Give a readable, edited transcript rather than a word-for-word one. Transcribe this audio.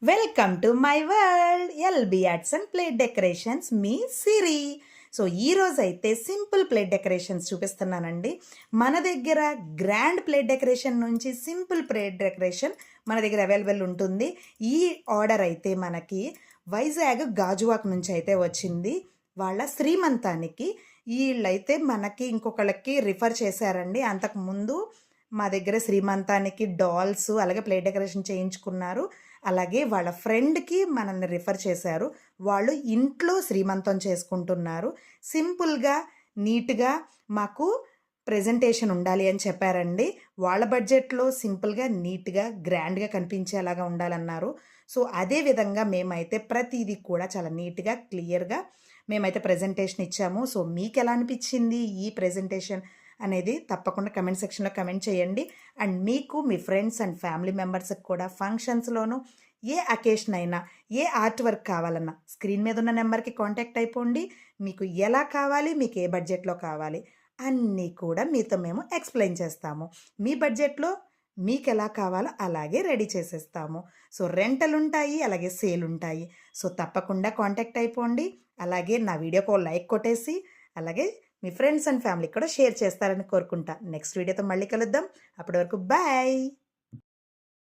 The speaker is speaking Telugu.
Welcome to my world LB arts and plate decorations me Siri. So ఈరోజు అయితే సింపుల్ ప్లేట్ డెకరేషన్స్ చూపిస్తున్నానండి. మన దగ్గర గ్రాండ్ ప్లేట్ డెకరేషన్ నుంచి సింపుల్ ప్లేట్ డెకరేషన్ మన దగ్గర అవైలబుల్ ఉంటుంది. ఈ ఆర్డర్ అయితే మనకి వైజాగ్ గాజువాక్ నుంచి అయితే వచ్చింది. వాళ్ళ శ్రీమంతానికి వీళ్ళైతే మనకి ఇంకొకళ్ళకి రిఫర్ చేశారండి. అంతకుముందు మా దగ్గర శ్రీమంతానికి డాల్స్ అలాగే ప్లేట్ డెకరేషన్ చేయించుకున్నారు. అలాగే వాళ్ళ ఫ్రెండ్కి మనల్ని రిఫర్ చేశారు. వాళ్ళు ఇంట్లో శ్రీమంతం చేసుకుంటున్నారు. సింపుల్గా నీట్గా మాకు ప్రెజెంటేషన్ ఉండాలి అని చెప్పారండి. వాళ్ళ బడ్జెట్లో సింపుల్గా నీట్గా గ్రాండ్గా కనిపించేలాగా ఉండాలన్నారు. సో అదే విధంగా మేమైతే ప్రతిదీ కూడా చాలా నీట్గా క్లియర్గా మేమైతే ప్రెజెంటేషన్ ఇచ్చాము. సో మీకు ఎలా అనిపించింది ఈ ప్రెజెంటేషన్ అనేది తప్పకుండా కమెంట్ సెక్షన్లో కమెంట్ చేయండి. అండ్ మీకు మీ ఫ్రెండ్స్ అండ్ ఫ్యామిలీ మెంబర్స్కి కూడా ఫంక్షన్స్లోనూ ఏ అకేషన్ అయినా ఏ ఆర్ట్ వర్క్ కావాలన్నా స్క్రీన్ మీద ఉన్న నెంబర్కి కాంటాక్ట్ అయిపోండి. మీకు ఎలా కావాలి, మీకు ఏ బడ్జెట్లో కావాలి అన్నీ కూడా మీతో మేము ఎక్స్ప్లెయిన్ చేస్తాము. మీ బడ్జెట్లో మీకు ఎలా కావాలో అలాగే రెడీ చేసేస్తాము. సో రెంటలు ఉంటాయి, అలాగే సేల్ ఉంటాయి. సో తప్పకుండా కాంటాక్ట్ అయిపోండి. అలాగే నా వీడియోకి లైక్ కొట్టేసి అలాగే మీ ఫ్రెండ్స్ అండ్ ఫ్యామిలీకి కూడా షేర్ చేస్తారని కోరుకుంటా. నెక్స్ట్ వీడియోతో మళ్ళీ కలుద్దాం. అప్పటి వరకు బాయ్.